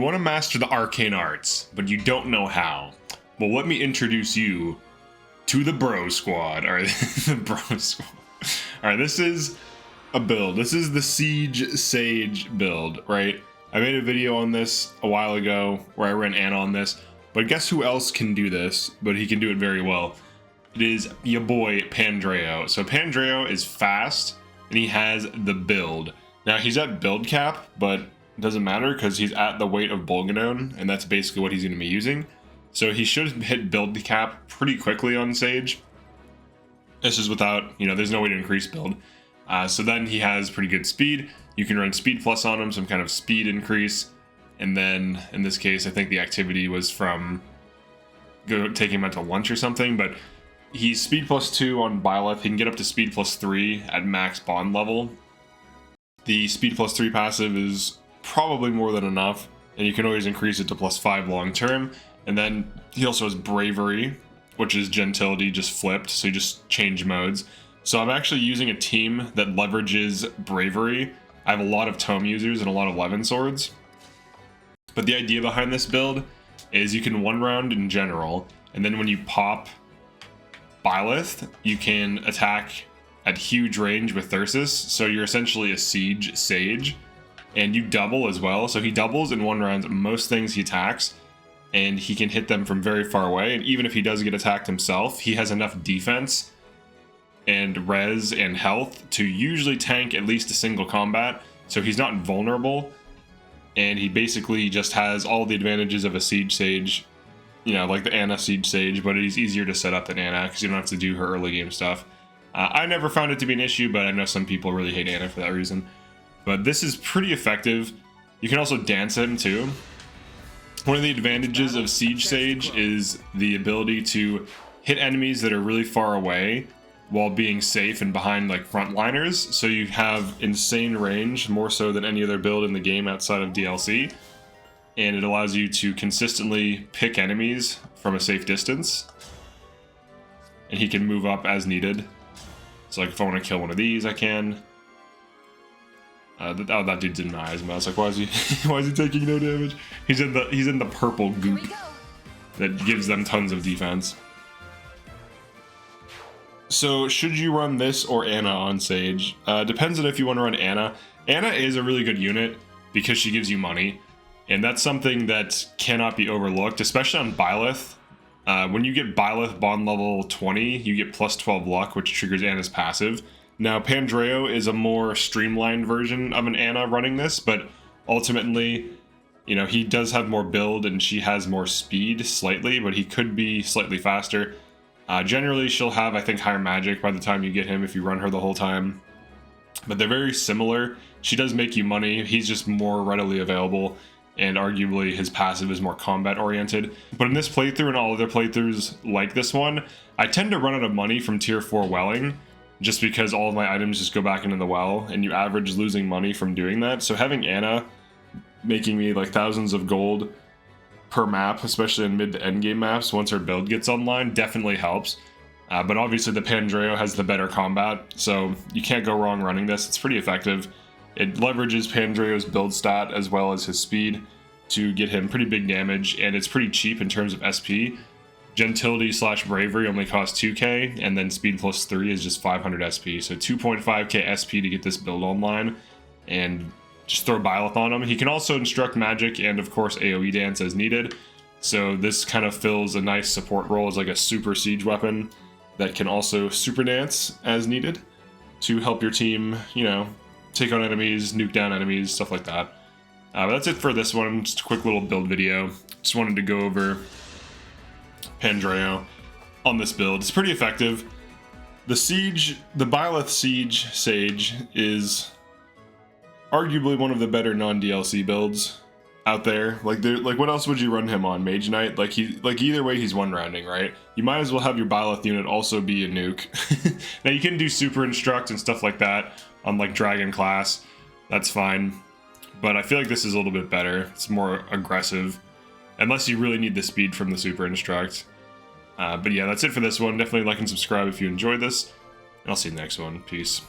want to master the arcane arts, but you don't know how, well, let me introduce you to the Bro Squad. All right, the Bro Squad. All right, this is a build. This is the Siege Sage build, right? I made a video on this a while ago where I ran Anna on this, but guess who else can do this, but he can do it very well. It is your boy PANDREO. So PANDREO is fast, and he has the build. Now, he's at build cap, but it doesn't matter because he's at the weight of Bolgadone, and that's basically what he's going to be using. So he should hit build cap pretty quickly on Sage. This is without, there's no way to increase build. So then he has pretty good speed. You can run speed plus on him, some kind of speed increase. And then, in this case, I think the activity was from taking him out to lunch or something, but he's speed plus 2 on Byleth. He can get up to speed plus 3 at max bond level. The speed plus 3 passive is probably more than enough, and you can always increase it to plus 5 long term. And then he also has bravery, which is gentility just flipped, so you just change modes. So I'm actually using a team that leverages bravery. I have a lot of tome users and a lot of Levin swords. But the idea behind this build is you can one round in general, and then when you pop Byleth, you can attack at huge range with Thyrsus. So you're essentially a Siege Sage, and you double as well. So he doubles in one round most things he attacks, and he can hit them from very far away. And even if he does get attacked himself, he has enough defense and res and health to usually tank at least a single combat. So he's not vulnerable, and he basically just has all the advantages of a Siege Sage, like the Anna Siege Sage, but he's easier to set up than Anna because you don't have to do her early game stuff. I never found it to be an issue, but I know some people really hate Anna for that reason. But this is pretty effective. You can also dance him too. One of the advantages of Siege Sage is the ability to hit enemies that are really far away while being safe and behind like frontliners. So you have insane range, more so than any other build in the game outside of DLC. And it allows you to consistently pick enemies from a safe distance. And he can move up as needed. So like if I want to kill one of these, I can. That dude's in my eyes, and I was like, why is he taking no damage? He's in the purple goop that gives them tons of defense. So should you run this or Anna on Sage? Depends on if you want to run Anna. Anna is a really good unit because she gives you money, and that's something that cannot be overlooked, especially on Byleth. When you get Byleth bond level 20, you get plus 12 luck, which triggers Anna's passive. Now, PANDREO is a more streamlined version of an Anna running this, but ultimately, he does have more build and she has more speed slightly, but he could be slightly faster. Generally, she'll have, I think, higher magic by the time you get him if you run her the whole time. But they're very similar. She does make you money. He's just more readily available, and arguably his passive is more combat oriented. But in this playthrough and all other playthroughs like this one, I tend to run out of money from tier 4 welling, just because all of my items just go back into the well, and you average losing money from doing that. So having Anna making me like thousands of gold per map, especially in mid to end game maps, once her build gets online, definitely helps. But obviously the PANDREO has the better combat, so you can't go wrong running this. It's pretty effective. It leverages PANDREO's build stat as well as his speed to get him pretty big damage, and it's pretty cheap in terms of SP. Gentility / bravery only costs 2k, and then speed plus 3 is just 500 SP. So 2.5k SP to get this build online, and just throw Byleth on him. He can also instruct magic and of course AoE dance as needed. So this kind of fills a nice support role as like a super siege weapon that can also super dance as needed to help your team, take on enemies, nuke down enemies, stuff like that. But that's it for this one. Just a quick little build video. Just wanted to go over PANDREO on this build. It's pretty effective. The Byleth Siege Sage is arguably one of the better non-DLC builds out there. Like what else would you run him on? Mage Knight? Like either way he's one rounding, right? You might as well have your Byleth unit also be a nuke. Now you can do super instruct and stuff like that on like Dragon class. That's fine. But I feel like this is a little bit better. It's more aggressive. Unless you really need the speed from the super instruct. But yeah, that's it for this one. Definitely like and subscribe if you enjoyed this. And I'll see you in the next one. Peace.